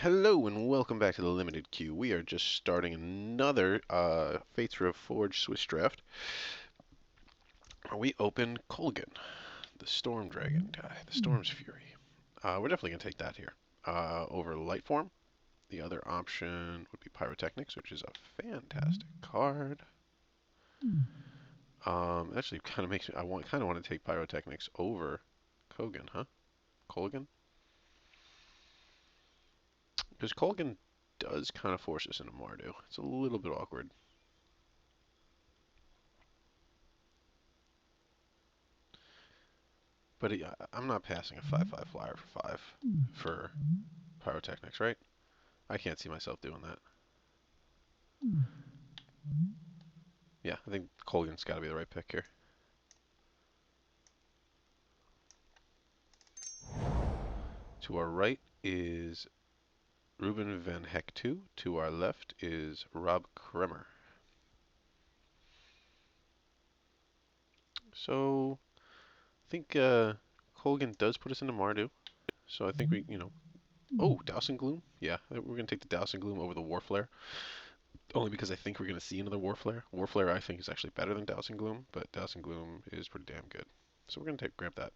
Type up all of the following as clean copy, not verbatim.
Hello and welcome back to the Limited Queue. We are just starting another Fates Reforged Swiss draft. We open Kolgan, the Storm Dragon guy, the Storm's Fury. We're definitely going to take that here. Over Lightform, the other option would be Pyrotechnics, which is a fantastic card. Actually, kind of makes me, kind of want to take Pyrotechnics over Kogan, huh? Kolgan? Because Kolgan does kind of force us into Mardu. It's a little bit awkward. But I'm not passing a 5/5 flyer for 5 for Pyrotechnics, right? I can't see myself doing that. Yeah, I think Colgan's got to be the right pick here. To our right is Ruben van Heck 2. To our left is Rob Kremer. So, I think Colgan does put us into Mardu. So I think oh, Douse and Gloom? Yeah, we're going to take the Douse and Gloom over the Warflare. Only because I think we're going to see another Warflare. Warflare I think is actually better than Douse and Gloom, but Douse and Gloom is pretty damn good. So we're going to grab that.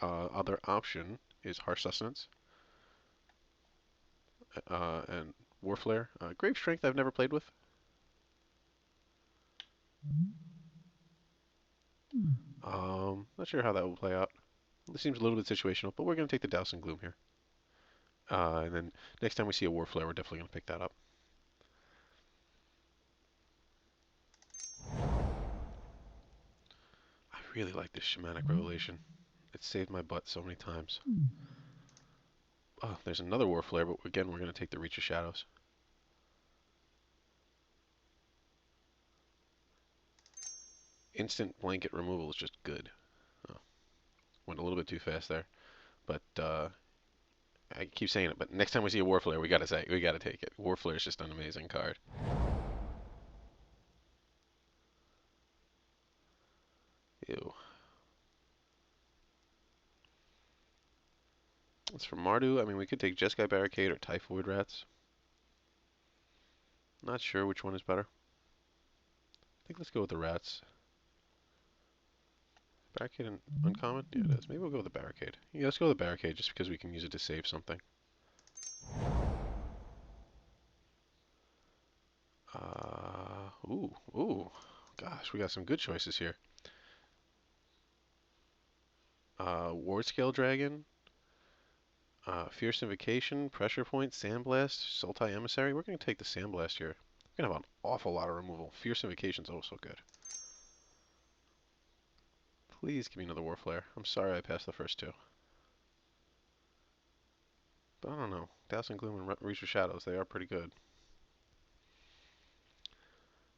Other option is Harsh Sustenance and Warflare. Grave Strength I've never played with. Not sure how that will play out. This seems a little bit situational, but we're going to take the Douse and Gloom here. And then next time we see a Warflare, we're definitely going to pick that up. I really like this Shamanic Revelation. It saved my butt so many times. Oh, there's another Warflare, but again, we're going to take the Reach of Shadows. Instant blanket removal is just good. Oh, went a little bit too fast there, but I keep saying it. But next time we see a Warflare, we gotta take it. Warflare is just an amazing card. Ew. As for Mardu, I mean, we could take Jeskai Barricade or Typhoid Rats. Not sure which one is better. I think let's go with the Rats. Barricade and Uncommon? Yeah, it is. Maybe we'll go with the Barricade. Yeah, let's go with the Barricade just because we can use it to save something. Ooh. Gosh, we got some good choices here. Ward Scale Dragon, Fierce Invocation, Pressure Point, Sandblast, Sultai Emissary. We're going to take the Sandblast here. We're going to have an awful lot of removal. Fierce Invocation's also good. Please give me another Warflare. I'm sorry I passed the first two. But I don't know. Douse and Gloom and Reach of Shadows, they are pretty good.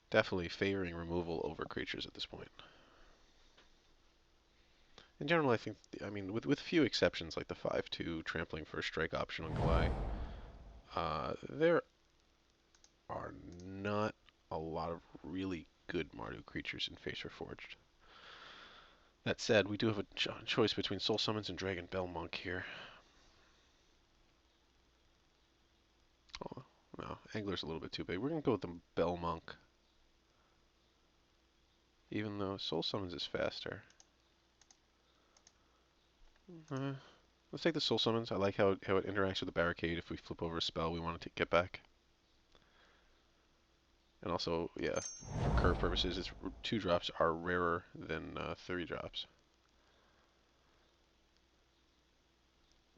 Definitely favoring removal over creatures at this point. In general, I think, I mean, with few exceptions, like the 5/2 trampling first strike option on Galai, there are not a lot of really good Mardu creatures in Face Reforged. That said, we do have a choice between Soul Summons and Dragon Bell Monk here. Oh, no, Angler's a little bit too big. We're going to go with the Bell Monk. Even though Soul Summons is faster. Let's take the Soul Summons. I like how it interacts with the Barricade if we flip over a spell we want to get back. And also, yeah, for curve purposes, 2 drops are rarer than 3 drops.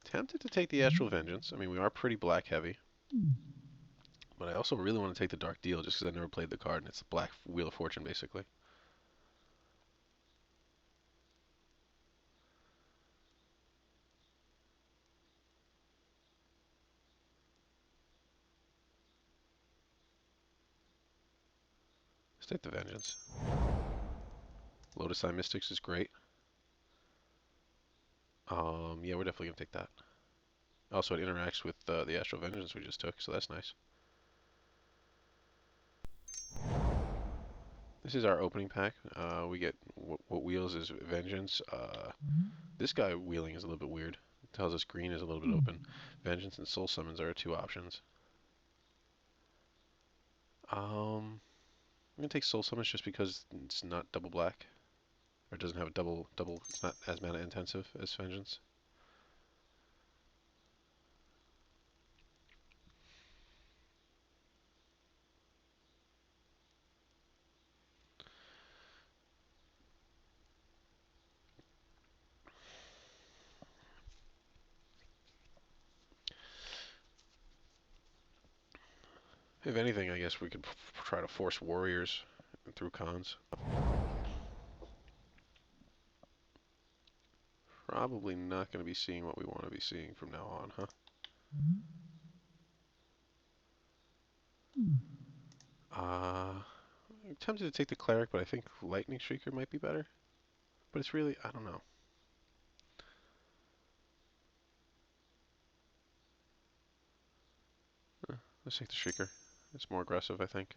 Tempted to take the Astral Vengeance. I mean, we are pretty black heavy. But I also really want to take the Dark Deal just because I never played the card, and it's the Black Wheel of Fortune, basically. Let's take the Vengeance. Lotus Eye Mystics is great. Yeah, we're definitely going to take that. Also, it interacts with the Astral Vengeance we just took, so that's nice. This is our opening pack. We get what wheels is Vengeance. This guy wheeling is a little bit weird. tells us green is a little bit open. Vengeance and Soul Summons are our two options. I'm gonna take Soul Summons just because it's not double black, or it doesn't have a double. It's not as mana intensive as Vengeance. If anything, I guess we could try to force warriors through cons. Probably not going to be seeing what we want to be seeing from now on, huh? I'm tempted to take the cleric, but I think lightning streaker might be better. But it's really, I don't know. Let's take the streaker. It's more aggressive, I think.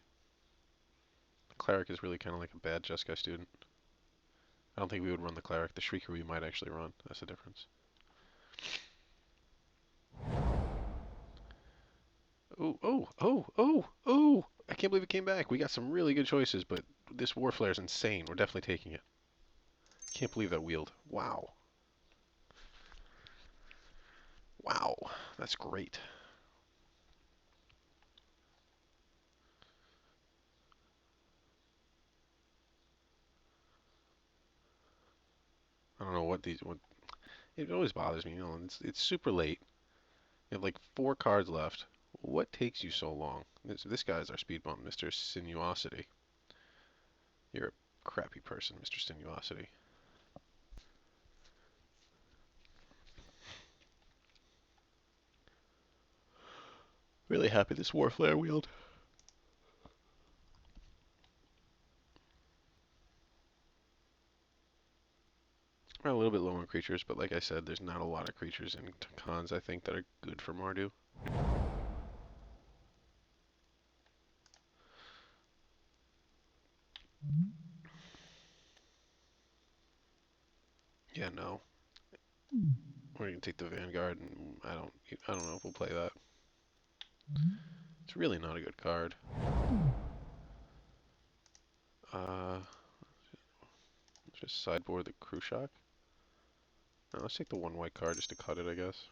The cleric is really kind of like a bad Jeskai student. I don't think we would run the cleric. The Shrieker we might actually run. That's the difference. Oh, oh, oh, oh, oh! I can't believe it came back. We got some really good choices, but this Warflare is insane. We're definitely taking it. Can't believe that wheeled. Wow. Wow. That's great. I don't know what these... What, it always bothers me. You know, it's super late. You have like 4 cards left. What takes you so long? This guy's our speed bump, Mr. Sinuosity. You're a crappy person, Mr. Sinuosity. Really happy this Warflare wheeled. We're a little bit low on creatures, but like I said, there's not a lot of creatures in cons I think that are good for Mardu. Yeah, no. We're gonna take the Vanguard, and I don't know if we'll play that. It's really not a good card. Uh, just sideboard the Crew Shock. No, let's take the 1 white card just to cut it, I guess.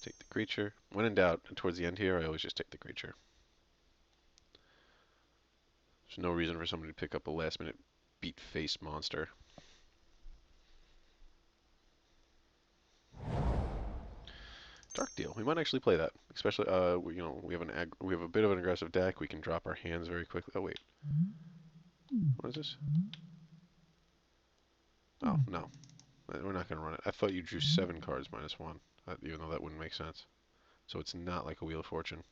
Take the creature. When in doubt, and towards the end here, I always just take the creature. There's no reason for somebody to pick up a last-minute beat-face monster. Dark Deal. We might actually play that, especially you know, we have a bit of an aggressive deck. We can drop our hands very quickly. Oh wait, what is this? Oh no, we're not gonna run it. I thought you drew 7 cards minus 1, even though that wouldn't make sense. So it's not like a Wheel of Fortune.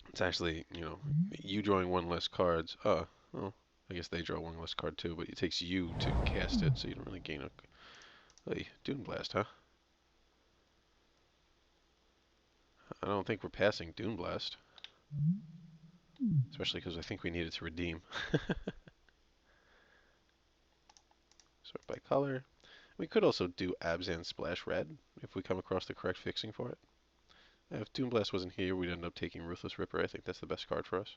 It's actually, you know, you drawing 1 less cards. Well, I guess they draw 1 less card too, but it takes you to cast it, so you don't really gain a. Hey, Dune Blast, huh? I don't think we're passing Dune Blast. Especially because I think we need it to redeem. Sort by color. We could also do Abzan Splash Red if we come across the correct fixing for it. If Dune Blast wasn't here, we'd end up taking Ruthless Ripper. I think that's the best card for us.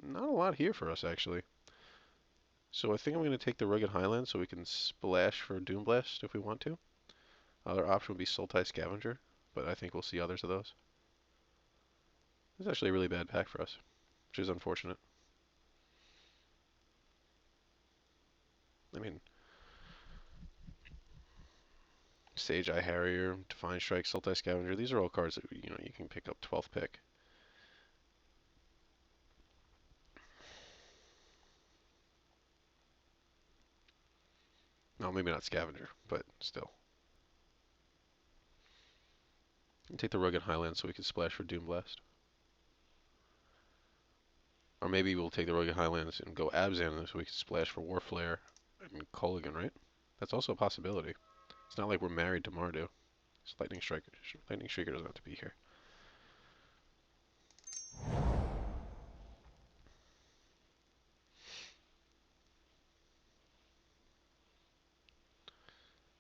Not a lot here for us, actually. So I think I'm going to take the Rugged Highlands so we can splash for Doom Blast if we want to. Other option would be Sultai Scavenger, but I think we'll see others of those. It's actually a really bad pack for us, which is unfortunate. I mean, Sage Eye Harrier, Divine Strike, Sultai Scavenger, these are all cards that you can pick up 12th pick. No, maybe not Scavenger, but still. Take the Rugged Highlands so we can splash for Doom Blast. Or maybe we'll take the Rugged Highlands and go Abzan so we can splash for Warflare and Kolaghan, right? That's also a possibility. It's not like we're married to Mardu. It's Lightning Striker. Lightning Striker doesn't have to be here.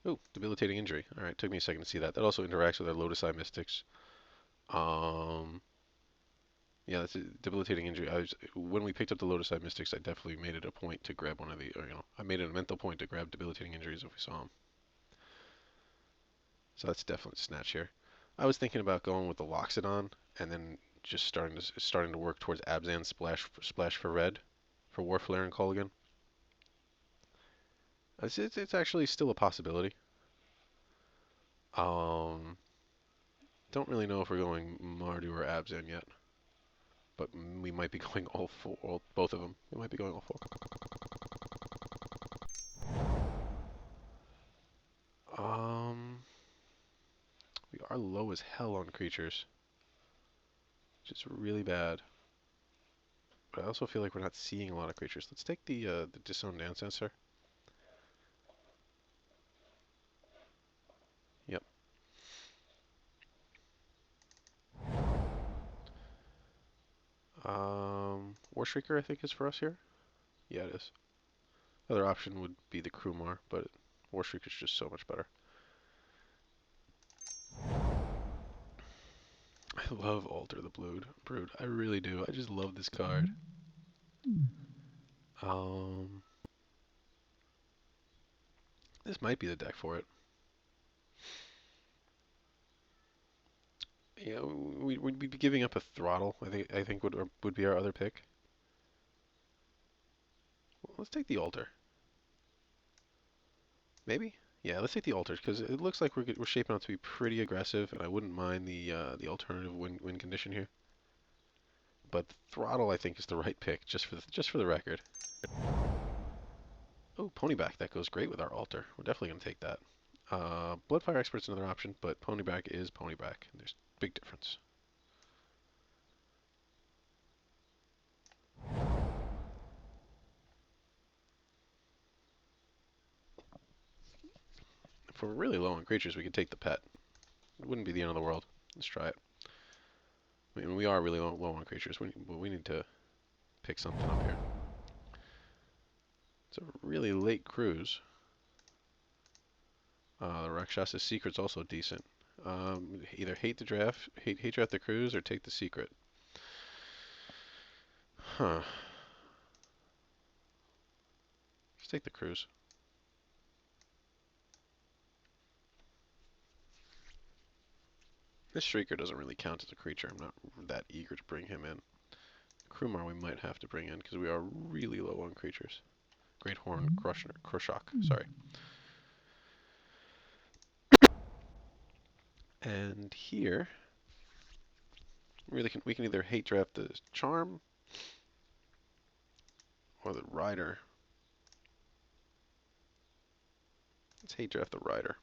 Ooh, Debilitating Injury. Alright, took me a second to see that. That also interacts with our Lotus Eye Mystics. Um, yeah, that's a Debilitating Injury. When we picked up the Lotus Eye Mystics, I definitely made it a point to grab one of the, or, I made it a mental point to grab Debilitating Injuries if we saw them. So that's definitely a snatch here. I was thinking about going with the Loxodon and then just starting to work towards Abzan splash for red for Warflare and Kolaghan. It's actually still a possibility. Um, don't really know if we're going Mardu or Abzan yet, but we might be going all four, both of them. We might be going all four. Um, we are low as hell on creatures, which is really bad. But I also feel like we're not seeing a lot of creatures. Let's take the Disowned Ancestor. Yep. War Shrieker I think is for us here. Yeah, it is. Other option would be the Krumar, but War Shrieker is just so much better. I love Alter the Brood. I really do. I just love this card. This might be the deck for it. Yeah, we'd be giving up a Throttle. I think would be our other pick. Well, let's take the Alter. Maybe. Yeah, let's take the Alters because it looks like we're shaping up to be pretty aggressive, and I wouldn't mind the alternative win condition here. But Throttle I think is the right pick just for the record. Oh, Ponyback, that goes great with our Alter. We're definitely going to take that. Bloodfire Expert's another option, but Ponyback is Ponyback, and there's a big difference. If we're really low on creatures, we could take the pet. It wouldn't be the end of the world. Let's try it. I mean, we are really low on creatures, but we need to pick something up here. It's a really late cruise. The Rakshasa's Secret's also decent. Either hate draft the cruise, or take the secret. Huh. Let's take the cruise. This Shrieker doesn't really count as a creature. I'm not that eager to bring him in. Krumar we might have to bring in because we are really low on creatures. Great Horn Kroshak, sorry. And here, we can either hate draft the Charm or the Rider. Let's hate draft the Rider.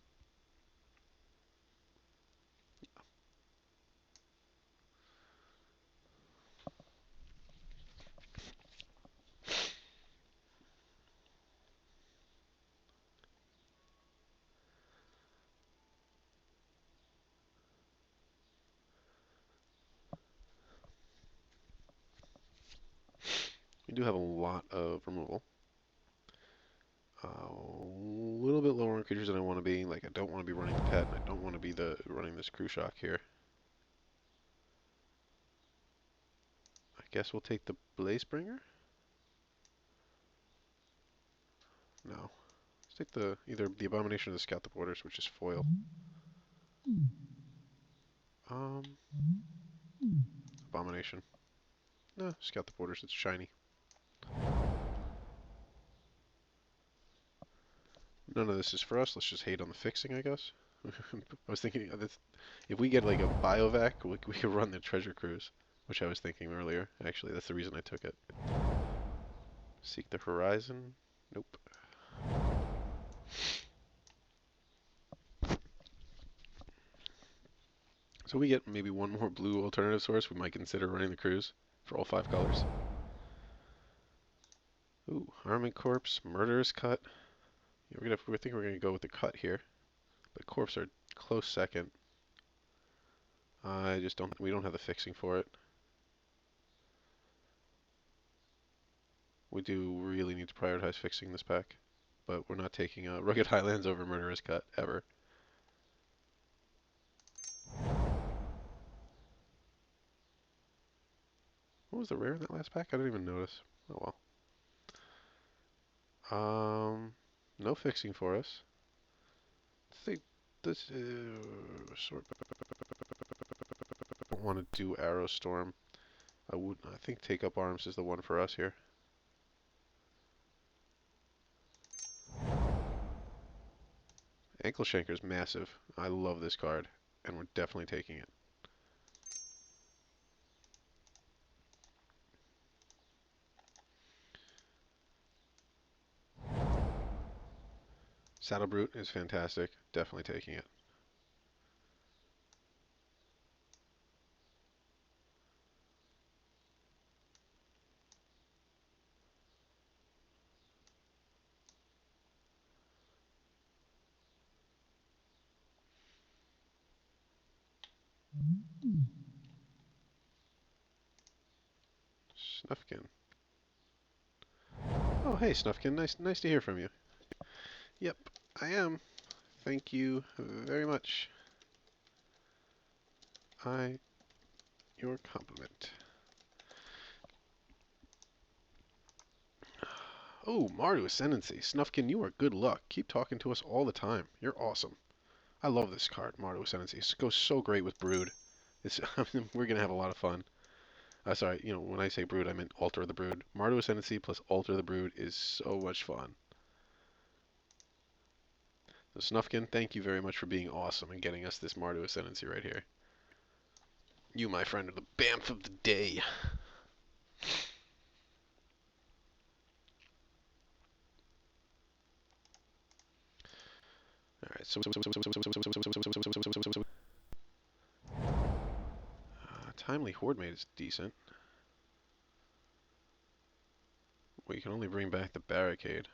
We do have a lot of removal. A little bit lower on creatures than I want to be. Like I don't want to be running the pet. I don't want to be running this Kroshak here. I guess we'll take the Blazebringer. No. Let's take either the Abomination or the Scout the Borders, which is foil. Abomination. No, Scout the Borders. It's shiny. None of this is for us. Let's just hate on the fixing, I guess. I was thinking if we get like a Biovac, we could run the Treasure Cruise, which I was thinking earlier. Actually, that's the reason I took it. Seek the Horizon. Nope. So we get maybe one more blue alternative source. We might consider running the cruise for all 5 colors. Ooh, Armament Corpse, Murderous Cut. Yeah, we think we're gonna go with the cut here, but Corpse are close second. I just don't. We don't have the fixing for it. We do really need to prioritize fixing this pack, but we're not taking Rugged Highlands over Murderous Cut ever. What was the rare in that last pack? I didn't even notice. Oh well. No fixing for us. I think this sort. Don't want to do Arrow Storm. I would. I think Take Up Arms is the one for us here. Ankle Shanker's massive. I love this card, and we're definitely taking it. Saddle Brute is fantastic. Definitely taking it. Snufkin. Oh, hey, Snufkin. Nice to hear from you. Yep, I am. Thank you very much. Your compliment. Oh, Mardu Ascendancy. Snufkin, you are good luck. Keep talking to us all the time. You're awesome. I love this card, Mardu Ascendancy. It goes so great with Brood. We're going to have a lot of fun. Sorry, when I say Brood, I meant Alter the Brood. Mardu Ascendancy plus Alter the Brood is so much fun. So Snufkin, thank you very much for being awesome and getting us this Mardu Ascendancy right here. You, my friend, are the BAMF of the day. Alright, so Timely Horde Mate is decent. We can only bring back the Barricade.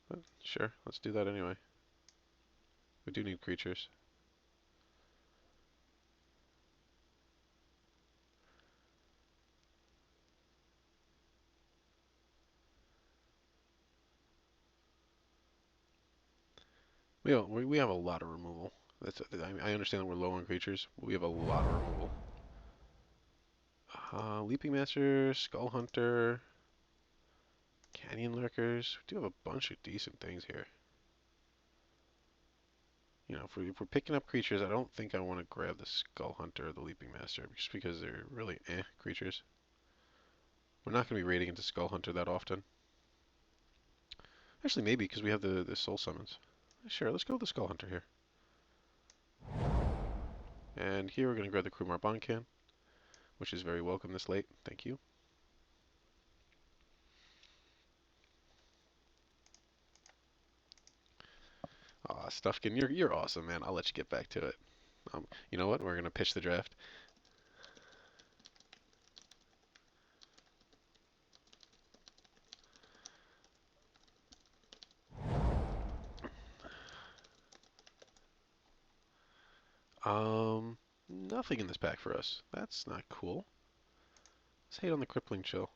But sure, let's do that anyway. We do need creatures. We have a lot of removal. I understand that we're low on creatures, but we have a lot of removal. Leaping Master, Skull Hunter, Canyon Lurkers. We do have a bunch of decent things here. If we're picking up creatures, I don't think I want to grab the Skull Hunter or the Leaping Master, just because they're really creatures. We're not going to be raiding into Skull Hunter that often. Actually, maybe, because we have the Soul Summons. Sure, let's go with the Skull Hunter here. And here we're going to grab the Krumar Bonkan, which is very welcome this late. Thank you. Aw, Stuffkin, you're awesome, man. I'll let you get back to it. You know what? We're going to pitch the draft. Nothing in this pack for us. That's not cool. Let's hate on the Crippling Chill.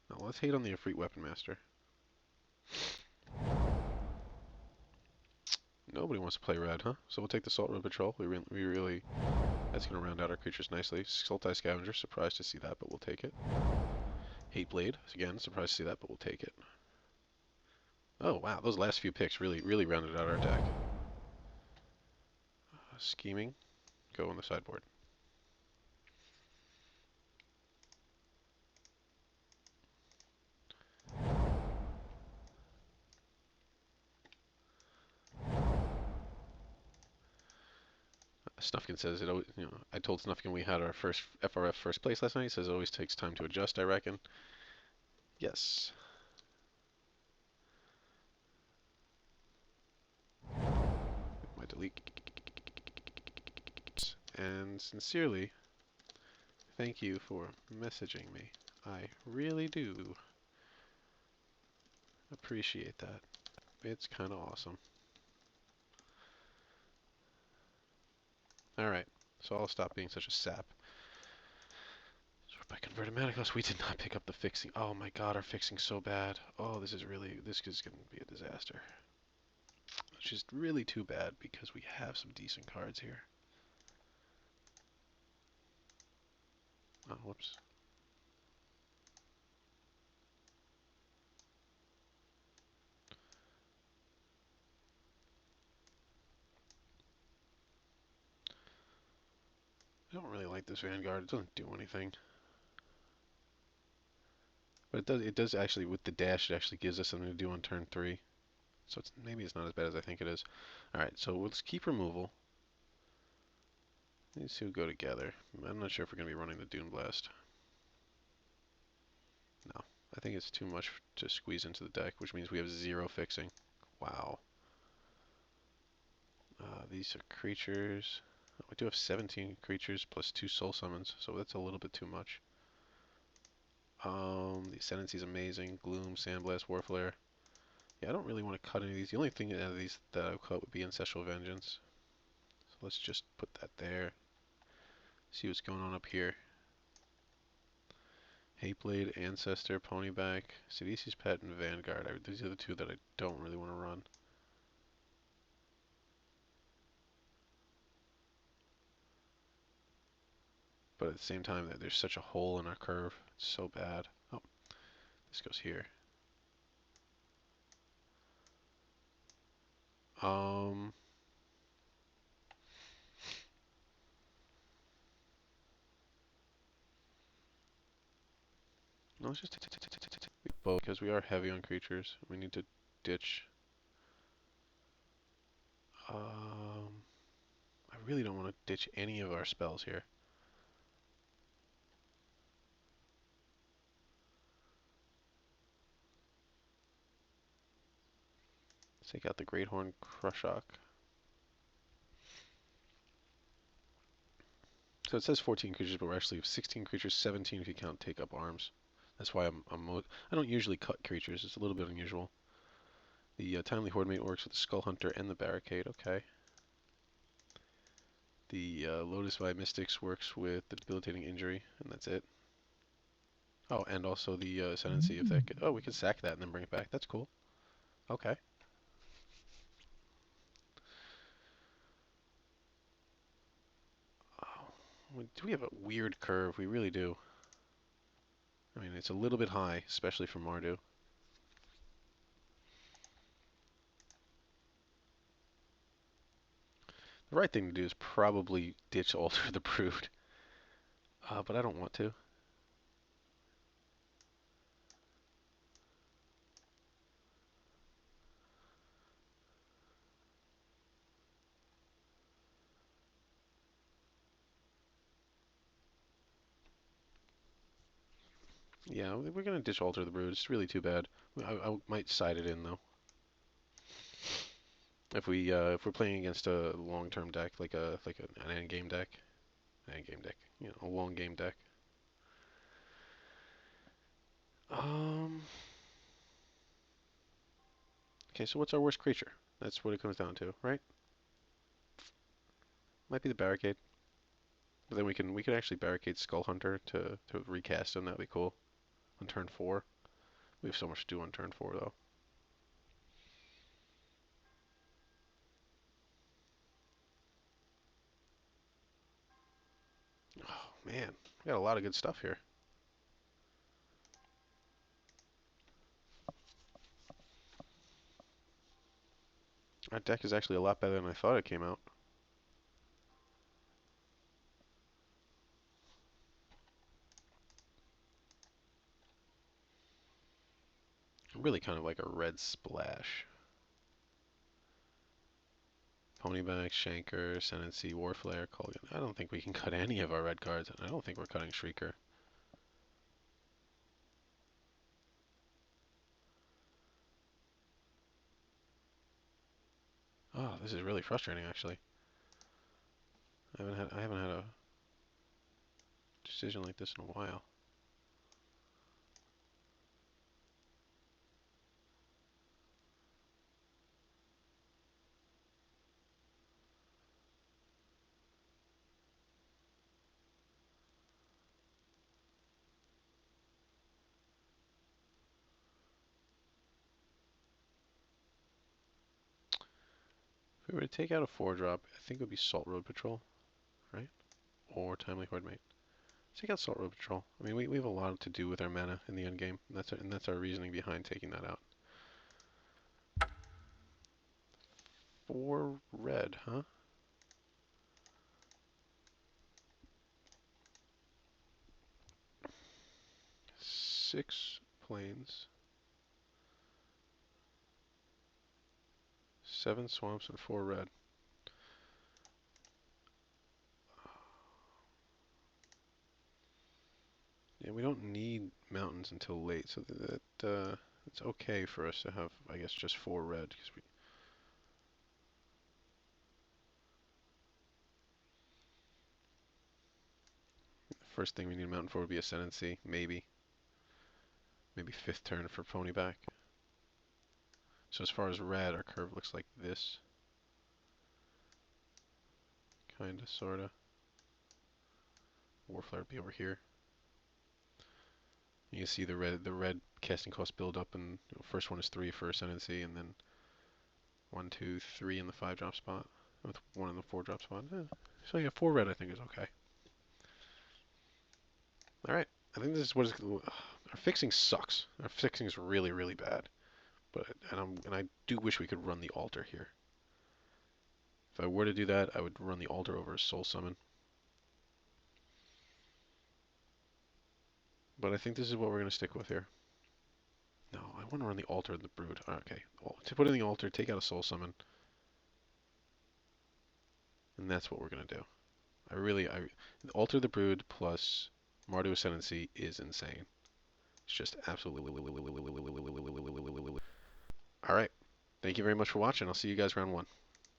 No, let's hate on the Efreet Weapon Master. Nobody wants to play red, huh? So we'll take the Salt Road Patrol. We really... That's going to round out our creatures nicely. Sultai Scavenger, surprised to see that, but we'll take it. Hate Blade, again, surprised to see that, but we'll take it. Oh, wow, those last few picks really rounded out our deck. Scheming, go on the sideboard. Snufkin says it always, I told Snufkin we had our first FRF first place last night. He says it always takes time to adjust, I reckon. Yes. My delete. And sincerely, Thank you for messaging me. I really do appreciate that. It's kind of awesome. Alright, so I'll stop being such a sap. So by converted mana cost, we did not pick up the fixing. Oh my god, our fixing's so bad. Oh, this is going to be a disaster. It's just really too bad because we have some decent cards here. Oh, whoops. I don't really like this Vanguard. It doesn't do anything. But it does actually, with the dash, it actually gives us something to do on turn 3. So maybe it's not as bad as I think it is. Alright, so let's keep removal. These two go together. I'm not sure if we're going to be running the Dune Blast. No. I think it's too much to squeeze into the deck, which means we have 0 fixing. Wow. These are creatures. We do have 17 creatures plus 2 soul summons, so that's a little bit too much. The Ascendancy is amazing. Gloom, Sandblast, Warflare. Yeah, I don't really want to cut any of these. The only thing out of these that I would cut would be Ancestral Vengeance. So let's just put that there. See what's going on up here. Hateblade, Ancestor, Ponyback, Sidisi's Pet, and Vanguard. These are the two that I don't really want to run. But at the same time, there's such a hole in our curve. It's so bad. Oh, this goes here. Um, no, let's just both because we are heavy on creatures. We need to ditch. I really don't want to ditch any of our spells here. Let's take out the Great Horn Krushok. So it says 14 creatures, but we're actually 16 creatures, 17 if you count take up arms. That's why I don't usually cut creatures. It's a little bit unusual. The Timely Hordemate works with the Skull Hunter and the Barricade. Okay. The Lotus Vibe Mystics works with the Debilitating Injury, and that's it. Oh, and also the Ascendancy. If that we could sack that and then bring it back. That's cool. Okay. Oh, we have a weird curve. We really do. I mean, it's a little bit high, especially for Mardu. The right thing to do is probably ditch Alter the Brood. But I don't want to. Yeah, we're gonna ditch Alter the Brood. It's really too bad. I might side it in though. If we're playing against a long-term deck, like an end game deck, a long game deck. Um. Okay, so what's our worst creature? That's what it comes down to, right? Might be the Barricade. But then we can actually Barricade Skull Hunter to recast him. That'd be cool. On turn 4, we have so much to do on turn 4 though. Oh man, we got a lot of good stuff here. Our deck is actually a lot better than I thought it came out. Really kind of like a red splash. Ponyback, Shanker, Ascendancy, Warflare, Colgan. I don't think we can cut any of our red cards, and I don't think we're cutting Shrieker. Oh, this is really frustrating actually. I haven't had a decision like this in a while. If we were to take out a 4-drop, I think it would be Salt Road Patrol, right? Or Timely Horde Mate. Take out Salt Road Patrol. I mean, we have a lot to do with our mana in the end game. And that's our reasoning behind taking that out. 4 red, huh? 6 plains, 7 swamps, and 4 red. Yeah, we don't need mountains until late, so that it's okay for us to have, I guess, just 4 red. Because the first thing we need a mountain for would be Ascendancy, maybe. Maybe 5th turn for Pony back. So as far as red, our curve looks like this. Kinda, sorta. Warflare would be over here. You can see the red casting cost build up, and first one is 3 for Ascendancy, and then 1, 2, 3 in the 5-drop spot, with 1 in the 4-drop spot. So yeah, 4 red I think is okay. All right, I think this is what is. Our fixing sucks. Our fixing is really, really bad. But and I do wish we could run the altar here. If I were to do that, I would run the altar over a soul summon. But I think this is what we're gonna stick with here. No, I want to run the altar and the brood. Okay, well, to put in the altar, take out a soul summon, and that's what we're gonna do. Alter the brood plus Mardu Ascendancy is insane. It's just absolutely. All right. Thank you very much for watching. I'll see you guys round 1.